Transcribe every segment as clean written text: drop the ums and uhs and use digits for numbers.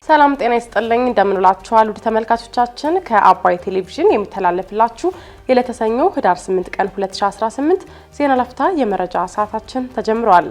ሰላም ጤና ይስጥልኝ እንደምንላችኋል ውድ ተመልካቾቻችን ከአባይ ቴሌቪዥን የሚተላለፍላችሁ የለተሰኞ ህዳር 8 ቀን 2018 ዜና ላፍታ የመረጃ ሰዓታችን ተጀምሯል።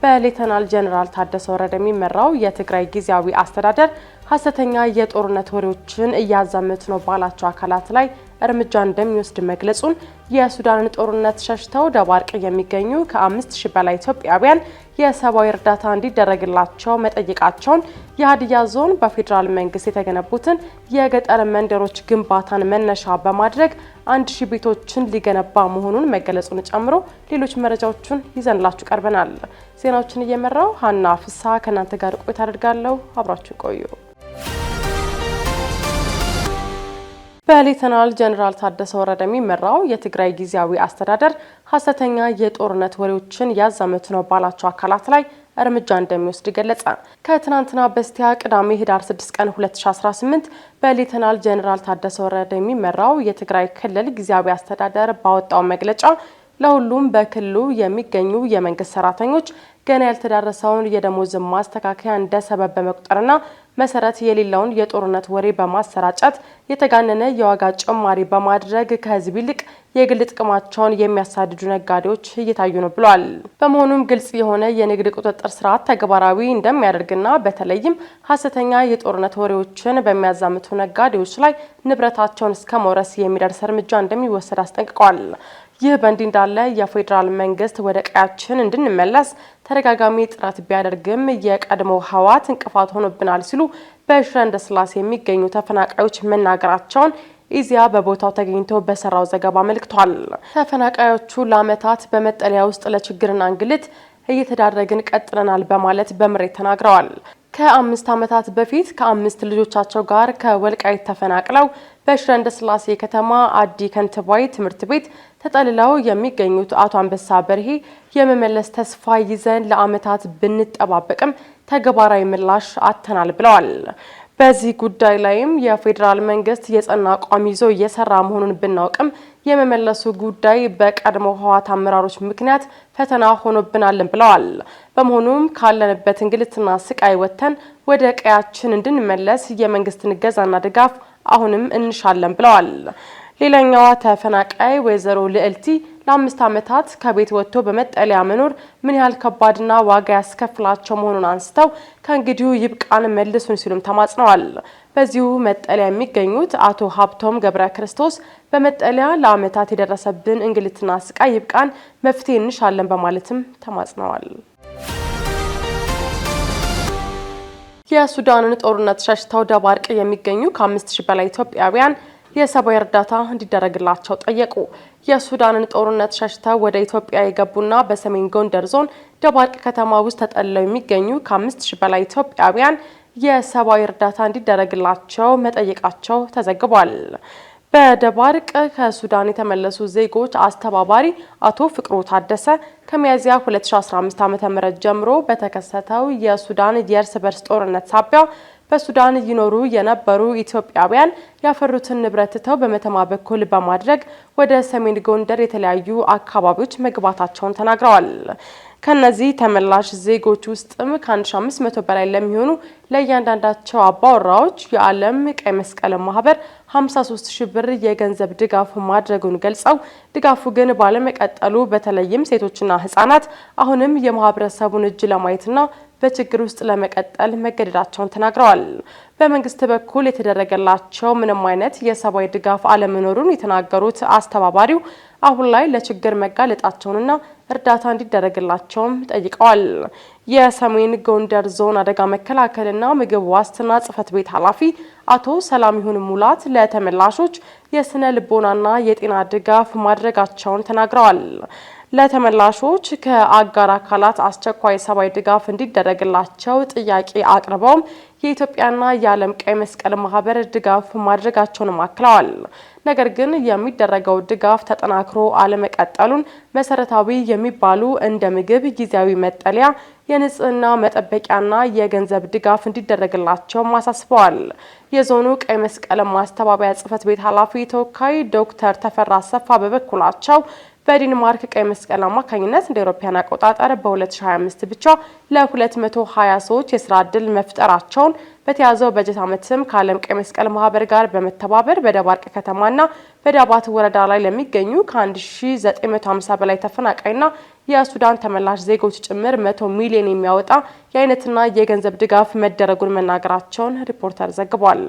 በሌተናል ጀነራል ታደሰ ወረደ የሚመራው የትግራይ ጊዜያዊ አስተዳደር ሐሰተኛ የጦርነት ወሬዎችን እያዛመቱ ነው ባላቸው አካላት ላይ እርምጃ እንደሚወስድ መግለጹን የሱዳንን ጦርነት ሸሽተው ደባርቅ የሚገኙ ከ5000 በላይ ኢትዮጵያውያን የሰብአዊ እርዳታ እንዲደረግላቸው መጠየቃቸውን የሀዲያ ዞን በፌደራል መንግስት የተገነቡትን የገጠር መንደሮች ግንባታን መነሻ በማድረግ 1000 ቤቶችን ሊገነባ መሆኑን መገለጹን ጨምሮ ሌሎች መረጃዎችን ይዘንላችሁ ቀርበናል። ዜናዎችን እየመራው ሀና ፍሳ ከናንተ ጋር ቆይታ አደርጋለሁ። አብራችሁ ቆዩ። በሌተናል ጀነራል ታደሰ ወረደ የሚመራው የትግራይ ጊዜያዊ አስተዳደር ሐሰተኛ የጦርነት ወሬዎችን ያዛመቱ ነው ባላቸው አካላት ላይ እርምጃ እንደሚወስድ ገለጸ። ከትናንትና በስቲያ ቅዳሜ ህዳር 6 ቀን 2018 በሌተናል ጀነራል ታደሰ ወረደ የሚመራው የትግራይ ክልል ጊዜያዊ አስተዳደር ባወጣው መግለጫ ለሁሉም በክልሉ የሚገኙ የመንግስት ሰራተኞች ገና ያልተዳረሰውን የደሞዝ ማስተካከያ እንደ ሰበብ በመቁጠርና መሰረት የሌለውን የጦርነት ወሬ በማሰራጨት የተጋነነ የዋጋ ጭማሪ በማድረግ ከህዝብ ይልቅ የግል ጥቅማቸውን የሚያሳድዱ ነጋዴዎች እየታዩ ነው ብሏል። በመሆኑም ግልጽ የሆነ የንግድ ቁጥጥር ስርዓት ተግባራዊ እንደሚያደርግና በተለይም ሐሰተኛ የጦርነት ወሬዎችን በሚያዛምቱ ነጋዴዎች ላይ ንብረታቸውን እስከ መውረስ የሚደርስ እርምጃ እንደሚወሰድ አስጠንቅቀዋል። ይህ በእንዲህ እንዳለ የፌደራል መንግስት ወደ ቀያችን እንድንመለስ ተደጋጋሚ ጥረት ቢያደርግም የቀድሞ ህወሓት እንቅፋት ሆኖብናል ሲሉ በሽረ እንዳስላሴ የሚገኙ ተፈናቃዮች መናገራቸውን ኢዜአ በቦታው ተገኝቶ በሰራው ዘገባ አመልክቷል። ተፈናቃዮቹ ለዓመታት በመጠለያ ውስጥ ለችግርና እንግልት እየተዳረግን ቀጥለናል በማለት በምሬት ተናግረዋል። ከ5 ዓመታት በፊት ከ5 ልጆቻቸው ጋር ከወልቃይት ተፈናቅለው በሽረ እንዳስላሴ ከተማ አዲ ከንትባይ ትምህርት ቤት ተጠልለው የሚገኙት አቶ አንበሳ በርሄ የመመለስ ተስፋ ይዘን ለዓመታት ብንጠባበቅም ተግባራዊ ምላሽ አጥተናል ብለዋል። በዚህ ጉዳይ ላይም የፌደራል መንግስት የጸና አቋም ይዞ እየሰራ መሆኑን ብናውቅም የመመለሱ ጉዳይ በቀድሞ ህወሓት አመራሮች ምክንያት ፈተና ሆኖብናል ብለዋል። በመሆኑም ካለንበት እንግልትና ስቃይ ወጥተን ወደ ቀያችን እንድንመለስ የመንግስትን እገዛና ድጋፍ አሁንም እንሻለን ብለዋል። ሌላኛዋ ተፈናቃይ ወይዘሮ ልዕልቲ ለ5 ዓመታት ከቤት ወጥቶ በመጠለያ መኖር ምን ያህል ከባድና ዋጋ ያስከፍላቸው መሆኑን አንስተው ከእንግዲሁ ይብቃን መልሱን ሲሉም ተማጽነዋል። በዚሁ መጠለያ የሚገኙት አቶ ሀብቶም ገብረ ክርስቶስ በመጠለያ ለዓመታት የደረሰብን እንግልትና ስቃይ ይብቃን፣ መፍትሄ እንሻለን በማለትም ተማጽነዋል። የሱዳንን ጦርነት ሸሽተው ደባርቅ የሚገኙ ከ5000 በላይ ኢትዮጵያውያን የሰብአዊ እርዳታ እንዲደረግላቸው ጠየቁ። የሱዳንን ጦርነት ሸሽተው ወደ ኢትዮጵያ የገቡና በሰሜን ጎንደር ዞን ደባርቅ ከተማ ውስጥ ተጠልለው የሚገኙ ከ5000 በላይ ኢትዮጵያውያን የሰብአዊ እርዳታ እንዲደረግላቸው መጠየቃቸው ተዘግቧል። በደባርቅ ከሱዳን የተመለሱ ዜጎች አስተባባሪ አቶ ፍቅሩ ታደሰ ከሚያዝያ 2015 ዓ.ም ጀምሮ በተከሰተው የሱዳን የእርስ በርስ ጦርነት ሳቢያ በሱዳን ይኖሩ የነበሩ ኢትዮጵያውያን ያፈሩትን ንብረት ትተው በመተማ በኩል በማድረግ ወደ ሰሜን ጎንደር የተለያዩ አካባቢዎች መግባታቸውን ተናግረዋል። ከነዚህ ተመላሽ ዜጎች ውስጥም ከ1500 በላይ ለሚሆኑ ለእያንዳንዳቸው አባወራዎች የዓለም ቀይ መስቀል ማህበር 53000 ብር የገንዘብ ድጋፍ ማድረጉን ገልጸው ድጋፉ ግን ባለመቀጠሉ በተለይም ሴቶችና ህጻናት አሁንም የማህበረሰቡን እጅ ለማየትና በችግር ውስጥ ለመቀጠል መገደዳቸውን ተናግረዋል። በመንግስት በኩል የተደረገላቸው ምንም አይነት የሰብአዊ ድጋፍ አለመኖሩን የተናገሩት አስተባባሪው አሁን ላይ ለችግር መጋለጣቸውንና እርዳታ እንዲደረግላቸውም ጠይቀዋል። የሰሜን ጎንደር ዞን አደጋ መከላከልና ምግብ ዋስትና ጽሕፈት ቤት ኃላፊ አቶ ሰላሚሁን ሙላት ለተመላሾች የስነ ልቦናና የጤና ድጋፍ ማድረጋቸውን ተናግረዋል። ለተመላሾች ከአጋር አካላት አስቸኳይ ሰብአዊ ድጋፍ እንዲደረግላቸው ጥያቄ አቅርበውም የኢትዮጵያና የዓለም ቀይ መስቀል ማህበር ድጋፍ ማድረጋቸውን አክለዋል። ነገር ግን የሚደረገው ድጋፍ ተጠናክሮ አለመቀጠሉን መሰረታዊ የሚባሉ እንደ ምግብ፣ ጊዜያዊ መጠለያ፣ የንጽህና መጠበቂያና የገንዘብ ድጋፍ እንዲደረግላቸው አሳስበዋል። የዞኑ ቀይ መስቀል ማስተባበያ ጽሕፈት ቤት ኃላፊ ተወካይ ዶክተር ተፈራ አሰፋ በበኩላቸው በዲንማርክ ቀይ መስቀል አማካኝነት እንደ አውሮፓውያን አቆጣጠር በ2025 ብቻ ለ220 ሰዎች የስራ ዕድል መፍጠራቸውን በተያዘው በጀት ዓመትም ከዓለም ቀይ መስቀል ማህበር ጋር በመተባበር በደባርቅ ከተማና በዳባት ወረዳ ላይ ለሚገኙ ከ1950 በላይ ተፈናቃይና የሱዳን ተመላሽ ዜጎች ጭምር 100 ሚሊዮን የሚያወጣ የአይነትና የገንዘብ ድጋፍ መደረጉን መናገራቸውን ሪፖርተር ዘግቧል።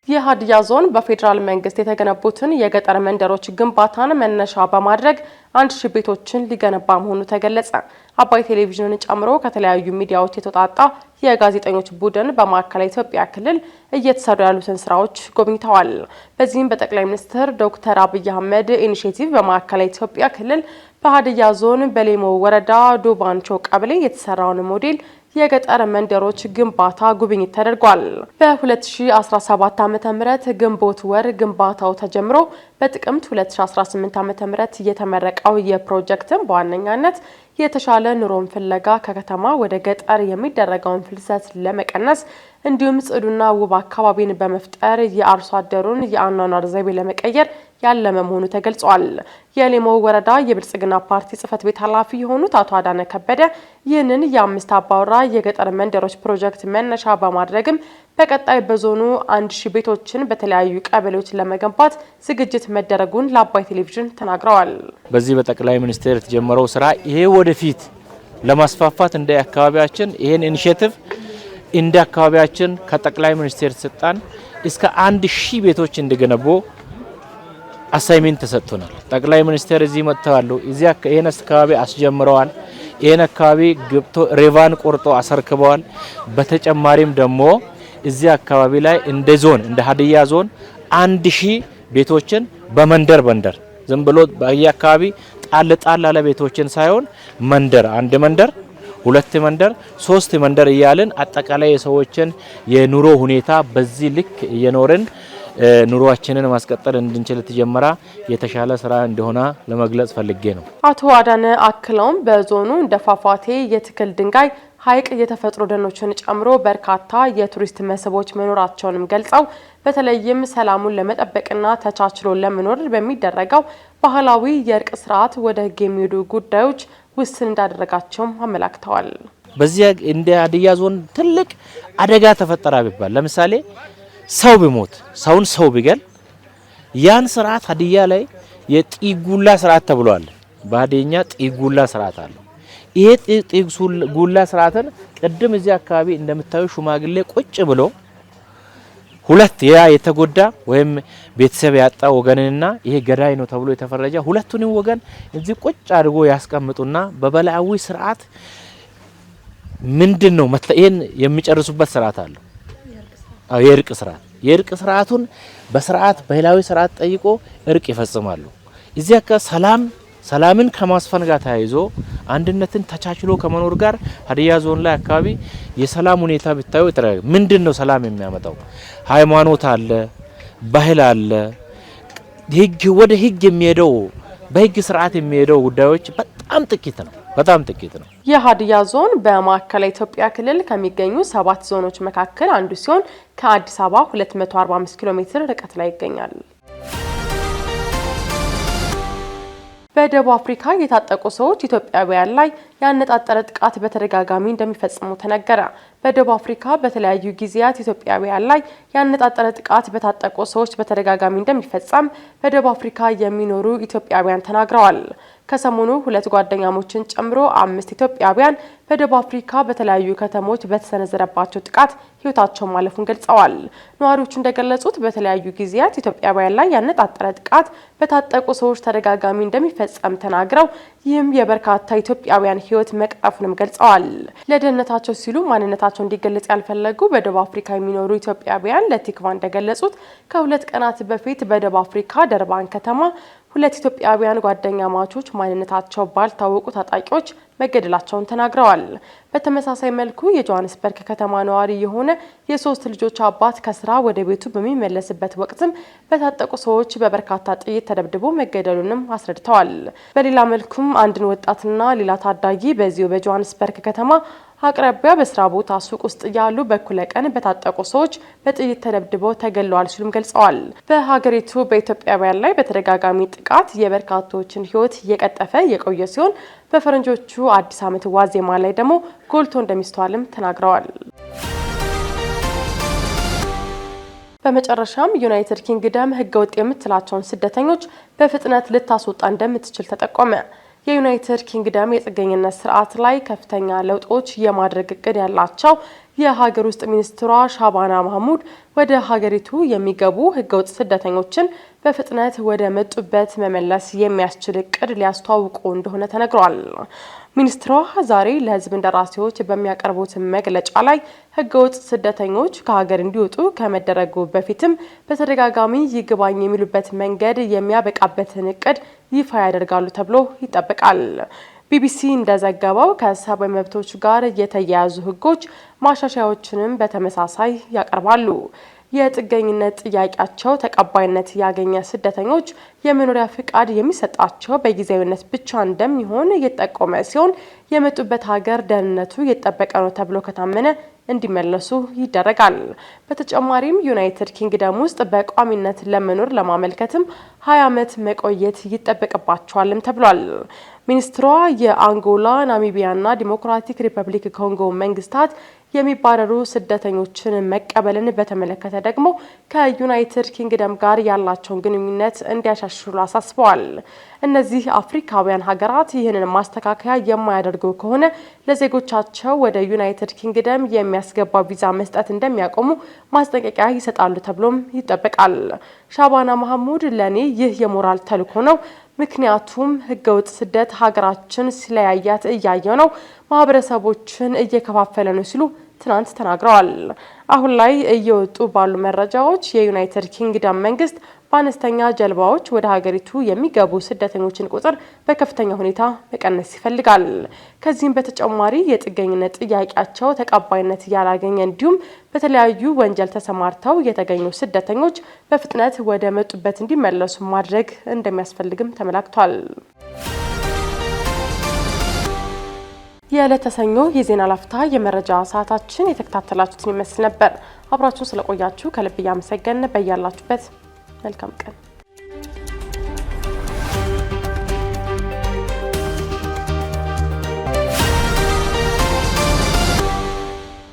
የሀዲያ ዞን በፌዴራል መንግስት የተገነቡትን የገጠር መንደሮች ግንባታን መነሻ በማድረግ 1000 ቤቶችን ሊገነባ መሆኑ ተገለጸ። አባይ ቴሌቪዥንን ጨምሮ ከተለያዩ ሚዲያዎች የተውጣጣ የጋዜጠኞች ቡድን በማዕከላዊ ኢትዮጵያ ክልል እየተሰሩ ያሉትን ስራዎች ጎብኝተዋል። በዚህም በጠቅላይ ሚኒስትር ዶክተር አብይ አህመድ ኢኒሼቲቭ በማዕከላዊ ኢትዮጵያ ክልል በሀዲያ ዞን በሌሞ ወረዳ ዱባንቾ ቀበሌ የተሰራውን ሞዴል የገጠር መንደሮች ግንባታ ጉብኝት ተደርጓል። በ2017 ዓ.ም ግንቦት ወር ግንባታው ተጀምሮ በጥቅምት 2018 ዓ.ም የተመረቀው የፕሮጀክትም በዋነኛነት የተሻለ ኑሮን ፍለጋ ከከተማ ወደ ገጠር የሚደረገውን ፍልሰት ለመቀነስ እንዲሁም ጽዱና ውብ አካባቢን በመፍጠር የአርሶ አደሩን የአኗኗር ዘይቤ ለመቀየር ያለመ መሆኑ ተገልጿል። የሌሞ ወረዳ የብልጽግና ፓርቲ ጽህፈት ቤት ኃላፊ የሆኑት አቶ አዳነ ከበደ ይህንን የ5 አባወራ የገጠር መንደሮች ፕሮጀክት መነሻ በማድረግም በቀጣይ በዞኑ 1000 ቤቶችን በተለያዩ ቀበሌዎች ለመገንባት ዝግጅት መደረጉን ለአባይ ቴሌቪዥን ተናግረዋል። በዚህ በጠቅላይ ሚኒስትር የተጀመረው ስራ ይሄ ወደፊት ለማስፋፋት እንደ አካባቢያችን ይሄን ኢኒሼቲቭ እንደ አካባቢያችን ከጠቅላይ ሚኒስትር ተሰጣን እስከ 1000 ቤቶች እንዲገነቡ አሳይመንት ተሰጥቶናል። ጠቅላይ ሚኒስትር እዚህ መጥተዋል። እዚህ ይሄን አካባቢ አስጀምረዋል። ይሄን አካባቢ ገብቶ ሬቫን ቆርጦ አሰርክበዋል። በተጨማሪም ደግሞ እዚህ አካባቢ ላይ እንደ ዞን እንደ ሀዲያ ዞን 1000 ቤቶችን በመንደር ዝም ብሎ በየአካባቢ ጣል ያለ ቤቶችን ሳይሆን መንደር አንድ መንደር 2 መንደር 3 መንደር እያልን አጠቃላይ የሰዎችን የኑሮ ሁኔታ በዚህ ልክ እየኖርን ኑሮአችንን ማስቀጠል እንድንችል ተጀመራ የተሻለ ስራ እንደሆነ ለመግለጽ ፈልጌ ነው። አቶ አዳነ አክለውም በዞኑ እንደ ፏፏቴ፣ የትክል ድንጋይ ሐይቅ፣ የተፈጥሮ ደኖችን ጨምሮ በርካታ የቱሪስት መስህቦች መኖራቸውንም ገልጸው በተለይም ሰላሙን ለመጠበቅና ተቻችሎ ለመኖር በሚደረገው ባህላዊ የእርቅ ስርዓት ወደ ህግ የሚሄዱ ጉዳዮች ውስን እንዳደረጋቸውም አመላክተዋል። በዚህ እንደ ሀዲያ ዞን ትልቅ አደጋ ተፈጠረ ቢባል ለምሳሌ ሰው ቢሞት ሰው ቢገል ያን ስርዓት ሀዲያ ላይ የጢጉላ ስርዓት ተብሏል። በሀዲኛ ጢጉላ ስርዓት አለ። ይሄ ጢጉላ ስርዓትን ቅድም እዚህ አካባቢ እንደምታዩ ሽማግሌ ቁጭ ብሎ ሁለት ያ የተጎዳ ወይም ቤተሰብ ያጣ ወገንንና ይሄ ገዳይ ነው ተብሎ የተፈረጀ ሁለቱንም ወገን እዚህ ቁጭ አድርጎ ያስቀምጡና በበላዊ ስርዓት ምንድነው ይሄን የሚጨርሱበት ስርዓት አለ። የእርቅ ስርዓቱን በስርዓት ባህላዊ ስርዓት ጠይቆ እርቅ ይፈጽማሉ። እዚህ አካባቢ ሰላምን ከማስፈን ጋር ተያይዞ አንድነትን ተቻችሎ ከመኖር ጋር ሀዲያ ዞን ላይ አካባቢ የሰላም ሁኔታ ብታዩ ይተረጋጋ። ምንድነው ሰላም የሚያመጣው? ሃይማኖት አለ፣ ባህል አለ፣ ወደ ህግ የሚሄደው በህግ ስርዓት የሚሄደው ጉዳዮች በጣም ጥቂት ነው። የሀዲያ ዞን በማዕከላዊ ኢትዮጵያ ክልል ከሚገኙ 7 ዞኖች መካከል አንዱ ሲሆን ከአዲስ አበባ 245 ኪሎ ሜትር ርቀት ላይ ይገኛል። በደቡብ አፍሪካ የታጠቁ ሰዎች ኢትዮጵያውያን ላይ ያነጣጠረ ጥቃት በተደጋጋሚ እንደሚፈጽሙ ተነገረ። በደቡብ አፍሪካ በተለያዩ ጊዜያት ኢትዮጵያውያን ላይ ያነጣጠረ ጥቃት በታጠቁ ሰዎች በተደጋጋሚ እንደሚፈጸም በደቡብ አፍሪካ የሚኖሩ ኢትዮጵያውያን ተናግረዋል። ከሰሞኑ 2 ጓደኛሞችን ጨምሮ 5 ኢትዮጵያውያን በደቡብ አፍሪካ በተለያዩ ከተሞች በተሰነዘረባቸው ጥቃት ህይወታቸው ማለፉን ገልጸዋል። ነዋሪዎቹ እንደገለጹት በተለያዩ ጊዜያት ኢትዮጵያውያን ላይ ያነጣጠረ ጥቃት በታጠቁ ሰዎች ተደጋጋሚ እንደሚፈጸም ተናግረው ይህም የበርካታ ኢትዮጵያውያን ህይወት መቅጠፉንም ገልጸዋል። ለደህንነታቸው ሲሉ ማንነታቸው እንዲገለጽ ያልፈለጉ በደቡብ አፍሪካ የሚኖሩ ኢትዮጵያውያን ለቲክቫ እንደገለጹት ከ2 ቀናት በፊት በደቡብ አፍሪካ ደርባን ከተማ 2 ኢትዮጵያውያን ጓደኛ ማቾች ማንነታቸው ባልታወቁ ታጣቂዎች መገደላቸውን ተናግረዋል። በተመሳሳይ መልኩ የጆሃንስበርግ ከተማ ነዋሪ የሆነ የ3 ልጆች አባት ከስራ ወደ ቤቱ በሚመለስበት ወቅትም በታጠቁ ሰዎች በበርካታ ጥይት ተደብድቦ መገደሉንም አስረድተዋል። በሌላ መልኩም አንድን ወጣትና ሌላ ታዳጊ በዚሁ በጆሃንስበርግ ከተማ አቅራቢያ በስራ ቦታ ሱቅ ውስጥ ያሉ በኩለ ቀን በታጠቁ ሰዎች በጥይት ተደብድበው ተገለዋል ሲሉም ገልጸዋል። በሀገሪቱ በኢትዮጵያውያን ላይ በተደጋጋሚ ጥቃት የበርካቶችን ሕይወት እየቀጠፈ የቆየ ሲሆን በፈረንጆቹ አዲስ ዓመት ዋዜማ ላይ ደግሞ ጎልቶ እንደሚስተዋልም ተናግረዋል። በመጨረሻም ዩናይትድ ኪንግደም ህገወጥ የምትላቸውን ስደተኞች በፍጥነት ልታስወጣ እንደምትችል ተጠቆመ። የዩናይትድ ኪንግደም የጥገኝነት ስርዓት ላይ ከፍተኛ ለውጦች የማድረግ እቅድ ያላቸው የሀገር ውስጥ ሚኒስትሯ ሻባና ማህሙድ ወደ ሀገሪቱ የሚገቡ ህገወጥ ስደተኞችን በፍጥነት ወደ መጡበት መመለስ የሚያስችል እቅድ ሊያስተዋውቁ እንደሆነ ተነግሯል። ሚኒስትሯ ዛሬ ለህዝብ እንደራሴዎች በሚያቀርቡት መግለጫ ላይ ህገወጥ ስደተኞች ከሀገር እንዲወጡ ከመደረጉ በፊትም በተደጋጋሚ ይግባኝ የሚሉበት መንገድ የሚያበቃበትን እቅድ ይፋ ያደርጋሉ ተብሎ ይጠበቃል። ቢቢሲ እንደዘገበው ከሰብአዊ መብቶች ጋር የተያያዙ ህጎች ማሻሻያዎችንም በተመሳሳይ ያቀርባሉ። የጥገኝነት ጥያቄያቸው ተቀባይነት ያገኘ ስደተኞች የመኖሪያ ፍቃድ የሚሰጣቸው በጊዜያዊነት ብቻ እንደሚሆን እየተጠቆመ ሲሆን የመጡበት ሀገር ደህንነቱ የተጠበቀ ነው ተብሎ ከታመነ እንዲመለሱ ይደረጋል። በተጨማሪም ዩናይትድ ኪንግደም ውስጥ በቋሚነት ለመኖር ለማመልከትም 20 ዓመት መቆየት ይጠበቅባቸዋልም ተብሏል። ሚኒስትሯ የአንጎላ፣ ናሚቢያና ዲሞክራቲክ ሪፐብሊክ ኮንጎ መንግስታት የሚባረሩ ስደተኞችን መቀበልን በተመለከተ ደግሞ ከዩናይትድ ኪንግደም ጋር ያላቸውን ግንኙነት እንዲያሻሽሉ አሳስበዋል። እነዚህ አፍሪካውያን ሀገራት ይህንን ማስተካከያ የማያደርጉ ከሆነ ለዜጎቻቸው ወደ ዩናይትድ ኪንግደም የሚያስገባ ቪዛ መስጠት እንደሚያቆሙ ማስጠንቀቂያ ይሰጣሉ ተብሎም ይጠበቃል። ሻባና ማህሙድ ለኔ ይህ የሞራል ተልዕኮ ነው፣ ምክንያቱም ህገወጥ ስደት ሀገራችን ሲለያያት እያየው ነው፣ ማህበረሰቦችን እየከፋፈለ ነው ሲሉ ትናንት ተናግረዋል። አሁን ላይ እየወጡ ባሉ መረጃዎች የዩናይትድ ኪንግደም መንግስት በአነስተኛ ጀልባዎች ወደ ሀገሪቱ የሚገቡ ስደተኞችን ቁጥር በከፍተኛ ሁኔታ መቀነስ ይፈልጋል። ከዚህም በተጨማሪ የጥገኝነት ጥያቄያቸው ተቀባይነት ያላገኘ እንዲሁም በተለያዩ ወንጀል ተሰማርተው የተገኙ ስደተኞች በፍጥነት ወደ መጡበት እንዲመለሱ ማድረግ እንደሚያስፈልግም ተመላክቷል። የዕለተ ሰኞ የዜና ላፍታ የመረጃ ሰዓታችን የተከታተላችሁትን ይመስል ነበር። አብራችሁን ስለቆያችሁ ከልብ እያመሰገንን በያላችሁበት መልካም ቀን